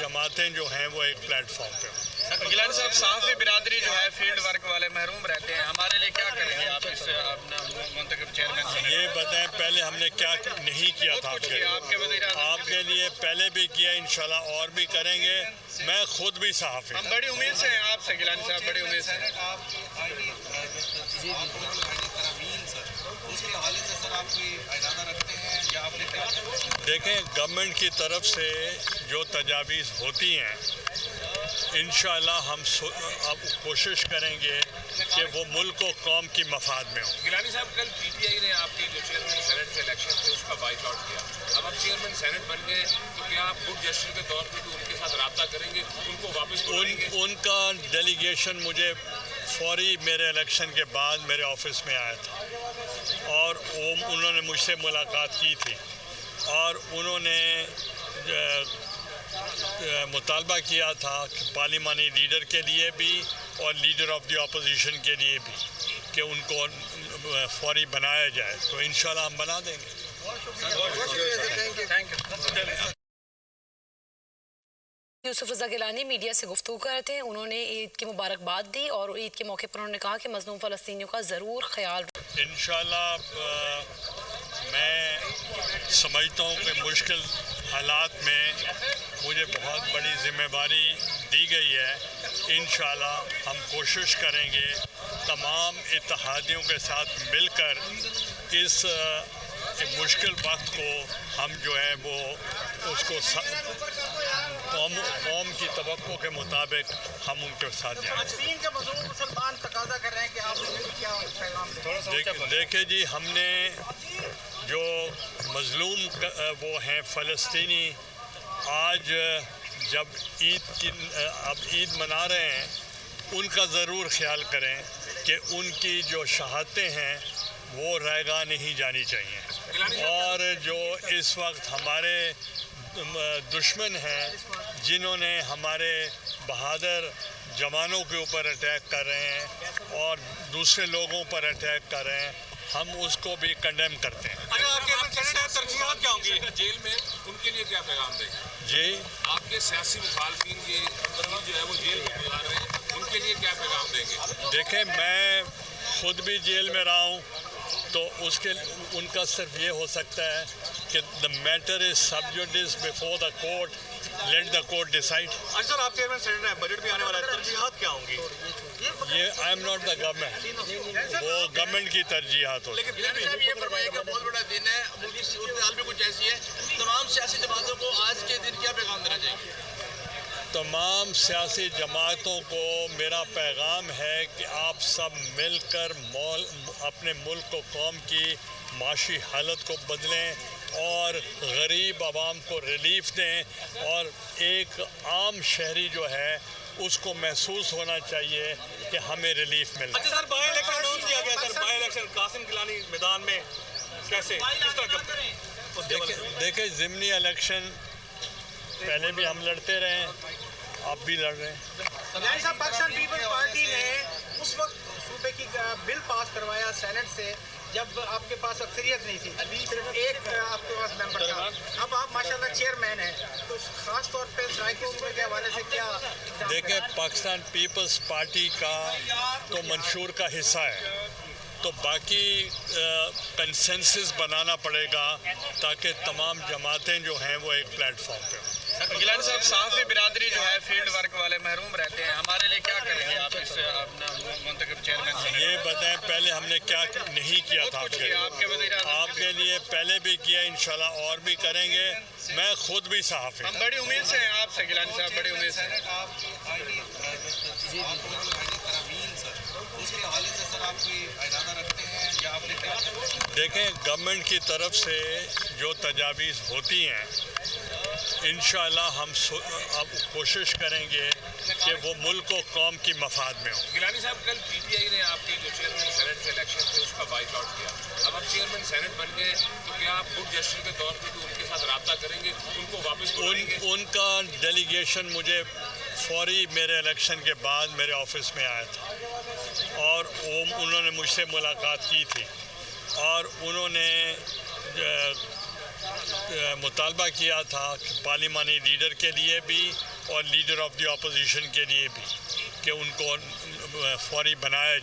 جماعتیں جو ہیں وہ ایک پلیٹ فارم پہ ہوں۔ گیلانی صاحب، صحافی برادری جو ہے فیلڈ ورک والے محروم رہتے ہیں، ہمارے لیے کیا کریں گے آپ اس منتخب چیئرمین سے؟ یہ بتائیں پہلے ہم نے کیا نہیں کیا تھا آپ کے لیے پہلے بھی کیا، انشاءاللہ اور بھی کریں گے۔ میں خود بھی صحافی، ہم بڑی امید سے ہیں آپ سے گیلانی صاحب، بڑی امید سے ہیں۔ دیکھیں گورنمنٹ کی طرف سے جو تجاویز ہوتی ہیں انشاءاللہ ہم اب کوشش کریں گے کہ وہ ملک و قوم کی مفاد میں ہوں۔ گیلانی صاحب، کل پی ٹی آئی نے آپ کے جو چیئرمین سینٹ کے الیکشن تھے اس کا بائیک آؤٹ کیا، اب آپ چیئرمین سینٹ بن گئے تو کیا آپ گڈ جسٹر کے طور پہ ان کے ساتھ رابطہ کریں گے، ان کو واپس بلائیں گے؟ ان کا ڈیلیگیشن مجھے فوری میرے الیکشن کے بعد میرے آفس میں آیا تھا اور انہوں نے مجھ سے ملاقات کی تھی اور انہوں نے مطالبہ کیا تھا کہ پارلیمانی لیڈر کے لیے بھی اور لیڈر آف دی اپوزیشن کے لیے بھی کہ ان کو فوری بنایا جائے، تو انشاءاللہ ہم بنا دیں گے۔ یوسف رضا گیلانی میڈیا سے گفتگو کر رہے تھے، انہوں نے عید کی مبارکباد دی اور عید کے موقع پر انہوں نے کہا کہ مظلوم فلسطینیوں کا ضرور خیال انشاءاللہ میں سمجھتا ہوں کہ مشکل حالات میں مجھے بہت بڑی ذمہ داری دی گئی ہے۔ انشاءاللہ ہم کوشش کریں گے تمام اتحادیوں کے ساتھ مل کر اس مشکل وقت کو ہم جو ہے وہ اس کو قوم کی توقع کے مطابق ہم ان کے ساتھ جائیں۔ دیکھیں جی، ہم نے جو مظلوم وہ ہیں فلسطینی، آج جب اب عید منا رہے ہیں ان کا ضرور خیال کریں کہ ان کی جو شہادتیں ہیں وہ رائیگاں نہیں جانی چاہیے، اور جو اس وقت ہمارے دشمن ہیں جنہوں نے ہمارے بہادر جوانوں کے اوپر اٹیک کر رہے ہیں اور دوسرے لوگوں پر اٹیک کر رہے ہیں، ہم اس کو بھی کنڈیم کرتے ہیں۔ ترجیحات کیا ہوں گی جیل میں، ان کے لیے کیا پیغام دیں گے؟ جی، آپ کے سیاسی مخالفین جو ہے وہ جیل میں گزار رہے ہیں، ان کے لیے کیا پیغام دیں گے؟ دیکھیں میں خود بھی جیل میں رہا ہوں، تو ان کا صرف یہ ہو سکتا ہے کہ the matter is sub judice before the court, let the court decide۔ سر، آپ چیئرمین سینٹ ہیں، بجٹ بھی آنے والا ہے، ترجیحات کیا ہوں گی؟ یہ I am not the government، وہ گورنمنٹ کی ترجیحات ہوتی ہیں۔ لیکن پھر بھی یہ فرمائے گا بہت بڑا دن ہے، ملک کی صورتحال بھی کچھ ایسی ہے، تمام سیاسی جماعتوں کو آج کے دن کیا پیغام دینا چاہیے؟ تمام سیاسی جماعتوں کو میرا پیغام ہے کہ آپ سب مل کر اپنے ملک و قوم کی معاشی حالت کو بدلیں اور غریب عوام کو ریلیف دیں، اور ایک عام شہری جو ہے اس کو محسوس ہونا چاہیے کہ ہمیں ریلیف مل رہا ہے۔ اچھا سر، بائی الیکشن اناؤنس کیا گیا، سر بائی الیکشن قاسم گیلانی میدان میں کیسے کس طرح کریں؟ دیکھیں ضمنی الیکشن پہلے بھی ہم لڑتے رہے ہیں، اب بھی لڑ رہے ہیں۔ گیلانی صاحب، پاکستان پیپلز پارٹی نے اس وقت صوبے کی بل پاس کروایا سینٹ سے جب آپ کے پاس اکثریت نہیں تھی، صرف ایک آپ کے پاس ممبر تھا، اب آپ ماشاءاللہ چیئرمین ہیں، تو خاص طور پہ سرائیکی صوبے کے حوالے سے کیا؟ دیکھیں پاکستان پیپلز پارٹی کا تو منشور کا حصہ ہے، تو باقی کنسنسس بنانا پڑے گا تاکہ تمام جماعتیں جو ہیں وہ ایک پلیٹ فارم پہ ہوں۔ گیلانی صاحب، صحافی برادری جو ہے فیلڈ ورک والے محروم رہتے ہیں، ہمارے لیے کیا کریں گے آپ اس منتخب چیئرمین سے؟ یہ بتائیں پہلے ہم نے کیا نہیں کیا تھا آپ کے لیے پہلے بھی کیا، انشاءاللہ اور بھی کریں گے۔ میں خود بھی صحافی، ہم بڑی امید سے ہیں آپ سے گیلانی صاحب، بڑی امید سے ہیں۔ دیکھیں گورنمنٹ کی طرف سے جو تجاویز ہوتی ہیں انشاءاللہ ہم اب کوشش کریں گے کہ وہ ملک و قوم کی مفاد میں ہوں۔ گیلانی صاحب، کل پی ٹی آئی نے آپ کے جو چیئرمین سینٹ کے الیکشن تھے اس کا بائیک آؤٹ کیا، اب آپ چیئرمین سینٹ بن گئے تو کیا آپ گڈ جسٹر کے طور پہ ان کے ساتھ رابطہ کریں گے، ان کو واپس بلائیں گے؟ ان کا ڈیلیگیشن مجھے فوری میرے الیکشن کے بعد میرے آفس میں آیا تھا اور انہوں نے مجھ سے ملاقات کی تھی اور انہوں نے مطالبہ کیا تھا کہ پارلیمانی لیڈر کے لیے بھی اور لیڈر آف دی اپوزیشن کے لیے بھی کہ ان کو فوری بنایا جائے.